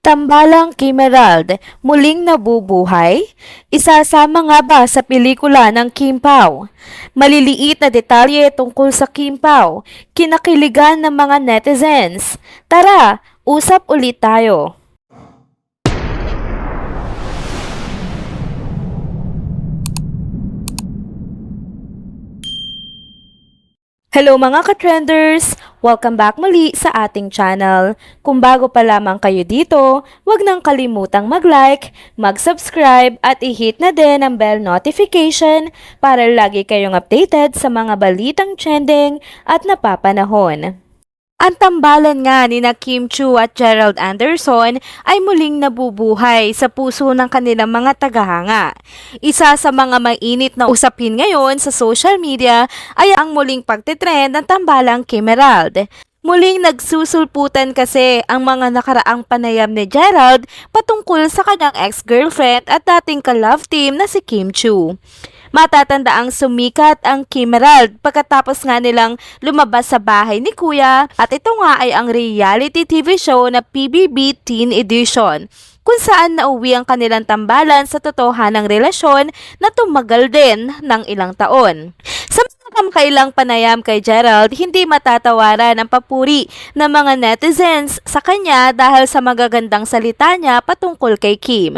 Tambalang Kimerald, muling nabubuhay? Isasama nga ba sa pelikula ng Kim Pao? Maliliit na detalye tungkol sa Kim Pao, kinakiligan ng mga netizens. Tara, usap ulit tayo. Hello mga ka-trenders! Welcome back muli sa ating channel. Kung bago pa lamang kayo dito, huwag nang kalimutang mag-like, mag-subscribe at i-hit na din ang bell notification para lagi kayong updated sa mga balitang trending at napapanahon. Ang tambalan nga ni na Kim Chiu at Gerald Anderson ay muling nabubuhay sa puso ng kanilang mga tagahanga. Isa sa mga mainit na usapin ngayon sa social media ay ang muling pagtitrend ng tambalang Kimerald. Muling nagsusulputan kasi ang mga nakaraang panayam ni Gerald patungkol sa kanyang ex-girlfriend at dating ka-love team na si Kim Chiu. Matatandaang sumikat ang Kimerald pagkatapos nga nilang lumabas sa bahay ni Kuya at ito nga ay ang reality TV show na PBB Teen Edition kung saan nauwi ang kanilang tambalan sa totohanang relasyon na tumagal din ng ilang taon. Sa mga kamakailang panayam kay Gerald, hindi matatawaran ang papuri ng mga netizens sa kanya dahil sa magagandang salita niya patungkol kay Kim.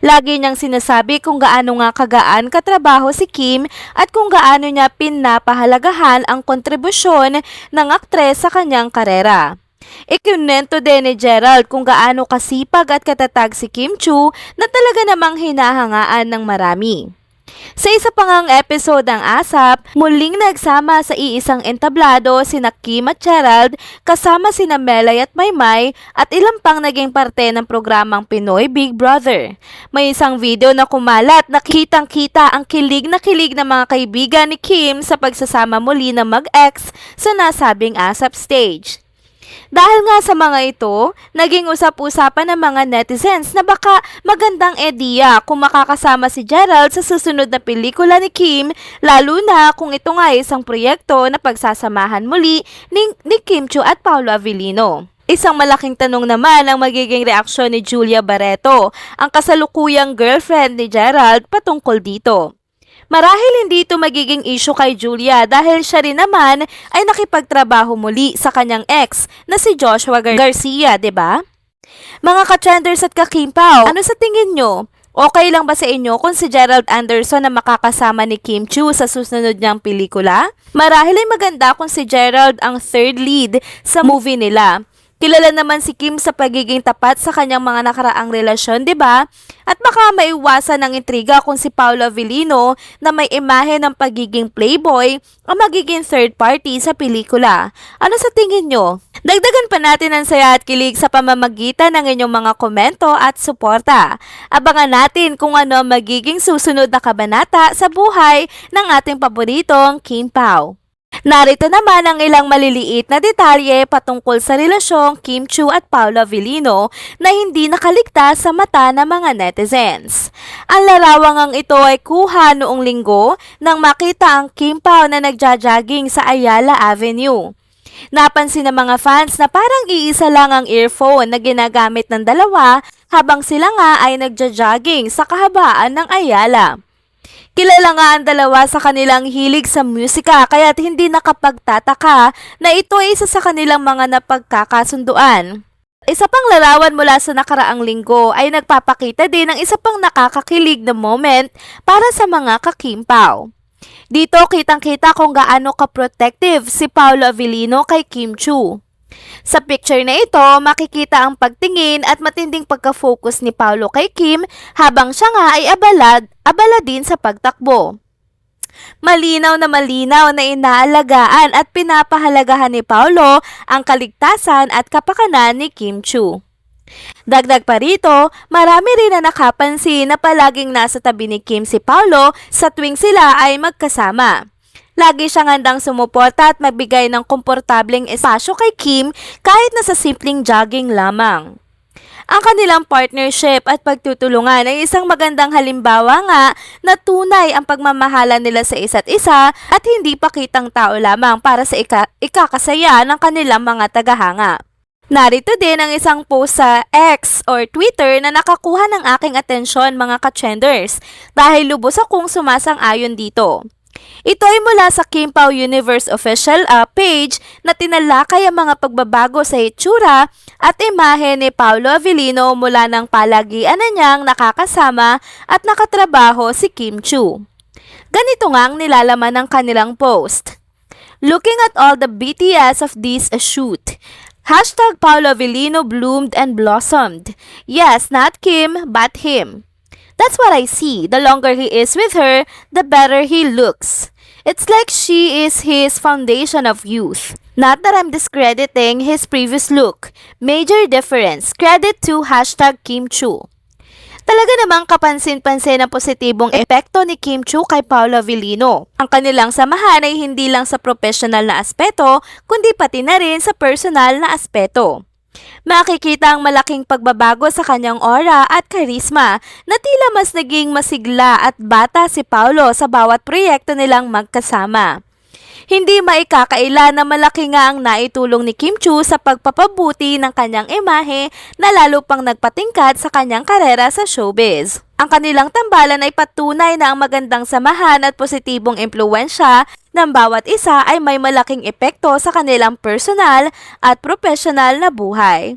Lagi niyang sinasabi kung gaano nga kagaan katrabaho si Kim at kung gaano niya pinapahalagahan ang kontribusyon ng aktres sa kanyang karera. Ikinento din ni Gerald kung gaano kasipag at katatag si Kim Chiu na talaga namang hinahangaan ng marami. Sa isa pang ang episode ng ASAP, muling nagsama sa iisang entablado sina Kim at Gerald kasama sina Melay at Maymay at ilang pang naging parte ng programang Pinoy Big Brother. May isang video na kumalat na kitang-kita ang kilig ng mga kaibigan ni Kim sa pagsasama muli ng mag-ex sa nasabing ASAP stage. Dahil nga sa mga ito, naging usap-usapan ng mga netizens na baka magandang ideya kung makakasama si Gerald sa susunod na pelikula ni Kim, lalo na kung ito nga ay isang proyekto na pagsasamahan muli ni Kim Chiu at Paolo Avellino. Isang malaking tanong naman ang magiging reaksyon ni Julia Barreto, ang kasalukuyang girlfriend ni Gerald patungkol dito. Marahil hindi ito magiging issue kay Julia dahil siya rin naman ay nakipagtrabaho muli sa kanyang ex na si Joshua Garcia, 'di ba? Mga ka-trenders at ka-Kim Pao, ano sa tingin nyo? Okay lang ba sa inyo kung si Gerald Anderson na makakasama ni Kim Chiu sa susunod niyang pelikula? Marahil ay maganda kung si Gerald ang third lead sa movie nila. Kilala naman si Kim sa pagiging tapat sa kanyang mga nakaraang relasyon, 'di ba? At baka maiwasan ng intriga kung si Paolo Avellino na may imahe ng pagiging playboy ang magiging third party sa pelikula. Ano sa tingin nyo? Dagdagan pa natin ang saya at kilig sa pamamagitan ng inyong mga komento at suporta. Abangan natin kung ano ang magiging susunod na kabanata sa buhay ng ating paboritong Kim Pao. Narito naman ang ilang maliliit na detalye patungkol sa relasyong Kim Chiu at Paolo Avellino na hindi nakaligtas sa mata ng mga netizens. Ang larawangang ito ay kuha noong linggo nang makita ang Kim Pao na nagja-jogging sa Ayala Avenue. Napansin ng mga fans na parang iisa lang ang earphone na ginagamit ng dalawa habang sila nga ay nagja-jogging sa kahabaan ng Ayala. Kilala nga ang dalawa sa kanilang hilig sa musika kaya't hindi nakapagtataka na ito ay isa sa kanilang mga napagkakasunduan. Isa pang larawan mula sa nakaraang linggo ay nagpapakita din ng isa pang nakakakilig na moment para sa mga ka-Kim Pao. Dito kitang-kita kung gaano ka-protective si Paolo Avellino kay Kim Chiu. Sa picture na ito, makikita ang pagtingin at matinding pagka-focus ni Paolo kay Kim habang siya nga ay abala din sa pagtakbo. Malinaw na inaalagaan at pinapahalagahan ni Paolo ang kaligtasan at kapakanan ni Kim Chiu. Dagdag pa rito, marami rin na nakapansin na palaging nasa tabi ni Kim si Paolo sa tuwing sila ay magkasama. Lagi siyang handang sumuporta at magbigay ng komportableng espasyo kay Kim kahit na sa simpleng jogging lamang. Ang kanilang partnership at pagtutulungan ay isang magandang halimbawa nga na tunay ang pagmamahalan nila sa isa't isa at hindi pakitang tao lamang para sa ikakasaya ng kanilang mga tagahanga. Narito din ang isang post sa X or Twitter na nakakuha ng aking atensyon mga ka-trenders dahil lubos akong sumasang-ayon dito. Ito ay mula sa Kim Pao Universe official page na tinalakay ang mga pagbabago sa itsura at imahe ni Paolo Avellino mula ng palagian na niyang nakakasama at nakatrabaho si Kim Chiu. Ganito nga ang nilalaman ng kanilang post. Looking at all the BTS of this shoot, hashtag Paolo Avellino bloomed and blossomed. Yes, not Kim, but him. That's what I see. The longer he is with her, the better he looks. It's like she is his foundation of youth. Not that I'm discrediting his previous look. Major difference. Credit to hashtag Kim Chiu. Talaga namang kapansin-pansin ang positibong epekto ni Kim Chiu kay Paolo Avellino. Ang kanilang samahan ay hindi lang sa professional na aspeto, kundi pati na rin sa personal na aspeto. Makikita ang malaking pagbabago sa kanyang aura at karisma na tila mas naging masigla at bata si Paolo sa bawat proyekto nilang magkasama. Hindi maikakaila na malaki nga ang naitulong ni Kim Chiu sa pagpapabuti ng kanyang imahe na lalo pang nagpatingkad sa kanyang karera sa showbiz. Ang kanilang tambalan ay patunay na ang magandang samahan at positibong impluwensya ng bawat isa ay may malaking epekto sa kanilang personal at professional na buhay.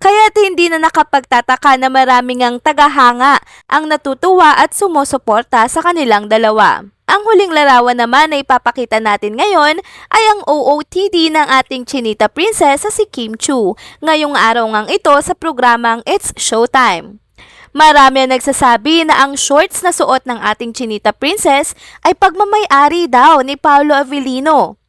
Kaya't hindi na nakapagtataka na maraming ang tagahanga ang natutuwa at sumusuporta sa kanilang dalawa. Ang huling larawan naman na ipapakita natin ngayon ay ang OOTD ng ating Chinita Princess sa si Kim Chiu ngayong araw ngang ito sa programang It's Showtime. Marami ang nagsasabi na ang shorts na suot ng ating Chinita Princess ay pagmamay-ari daw ni Paolo Avellino.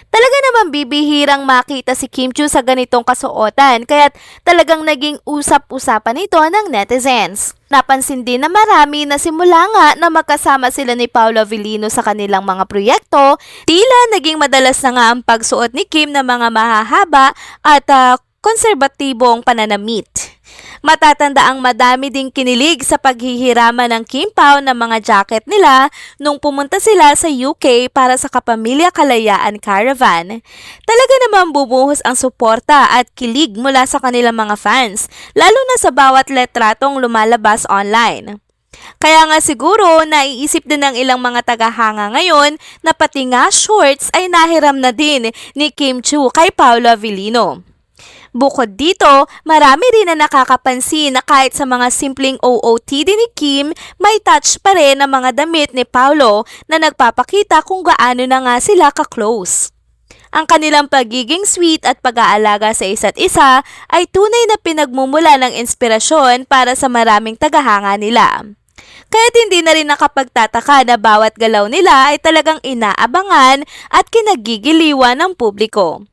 Talaga naman bibihirang makita si Kim Chiu sa ganitong kasuotan kaya't talagang naging usap-usapan ito ng netizens. Napansin din na marami na simula nga na magkasama sila ni Paolo Avellino sa kanilang mga proyekto, tila naging madalas na nga ang pagsuot ni Kim ng mga mahahaba at konserbatibong pananamit. Matatanda ang madami ding kinilig sa paghihiraman ng Kim Pao ng mga jacket nila nung pumunta sila sa UK para sa Kapamilya Kalayaan Caravan. Talaga namang bubuhos ang suporta at kilig mula sa kanilang mga fans, lalo na sa bawat letratong lumalabas online. Kaya nga siguro naiisip din ng ilang mga tagahanga ngayon na pati nga shorts ay nahiram na din ni Kim Chiu kay Paolo Avellino. Bukod dito, marami rin na nakakapansin na kahit sa mga simpleng OOTD ni Kim, may touch pa rin ang mga damit ni Paolo na nagpapakita kung gaano na nga sila ka-close. Ang kanilang pagiging sweet at pag-aalaga sa isa't isa ay tunay na pinagmumula ng inspirasyon para sa maraming tagahanga nila. Kaya't hindi na rin nakapagtataka na bawat galaw nila ay talagang inaabangan at kinagigiliwan ng publiko.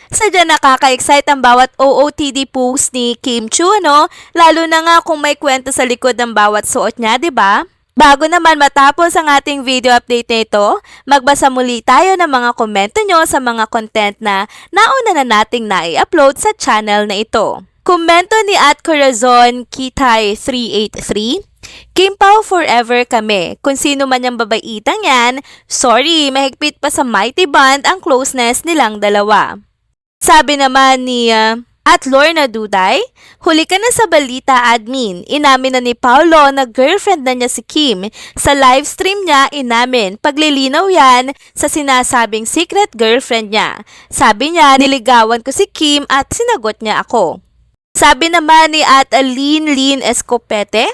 Sadya nakaka-excite ang bawat OOTD post ni Kim Chiu, no? Lalo na nga kung may kwento sa likod ng bawat suot niya, di ba? Bago naman matapos ang ating video update nito, magbasa muli tayo ng mga komento nyo sa mga content na nauna na nating nai-upload sa channel na ito. Komento ni @Corazon Kitay 383. Kim Pao forever kami. Kung sino man yung babaitang yan, sorry, mahigpit pa sa mighty band ang closeness nilang dalawa. Sabi naman ni Lorna Duday, huli ka na sa balita admin. Inamin na ni Paolo na girlfriend na niya si Kim. Sa livestream niya, inamin. Paglilinaw yan sa sinasabing secret girlfriend niya. Sabi niya, niligawan ko si Kim at sinagot niya ako. Sabi naman ni Lin Escopete,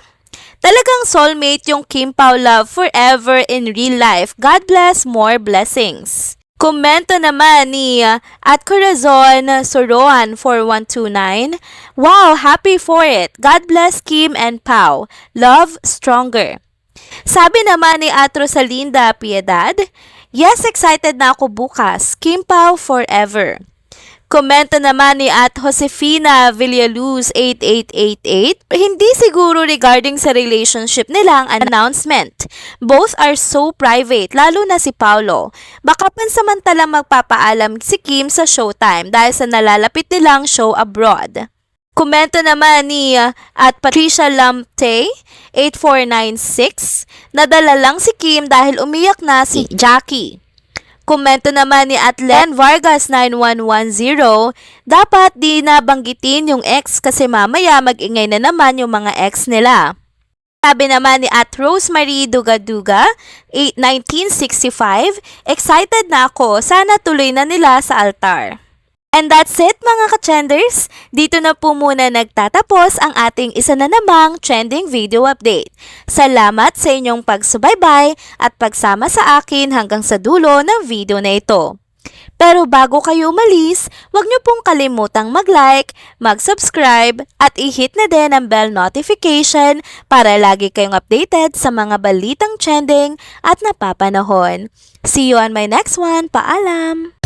talagang soulmate yung Kim Pao love forever in real life. God bless, more blessings. Komento naman ni Corazon Soroan 4129. Wow, happy for it. God bless Kim and Pao. Love stronger. Sabi naman ni Rosalinda Piedad, yes, excited na ako bukas. Kim Pao forever. Komento naman ni Josefina Villaluz 8888, hindi siguro regarding sa relationship nila ang announcement. Both are so private, lalo na si Paolo. Baka pansamantalang magpapaalam si Kim sa Showtime dahil sa nalalapit nilang show abroad. Komento naman ni Patricia Lamte 8496, nadala lang si Kim dahil umiyak na si Jackie. Komento naman ni Atlen Vargas 9110, dapat di nabanggitin yung ex kasi mamaya mag-ingay na naman yung mga ex nila. Sabi naman ni at Rosemary Duga-Duga, 1965, excited na ako, sana tuloy na nila sa altar. And that's it mga ka-trenders. Dito na po muna nagtatapos ang ating isa na namang trending video update. Salamat sa inyong pagsubaybay at pagsama sa akin hanggang sa dulo ng video na ito. Pero bago kayo umalis, huwag niyo pong kalimutang mag-like, mag-subscribe at i-hit na din ang bell notification para lagi kayong updated sa mga balitang trending at napapanahon. See you on my next one. Paalam!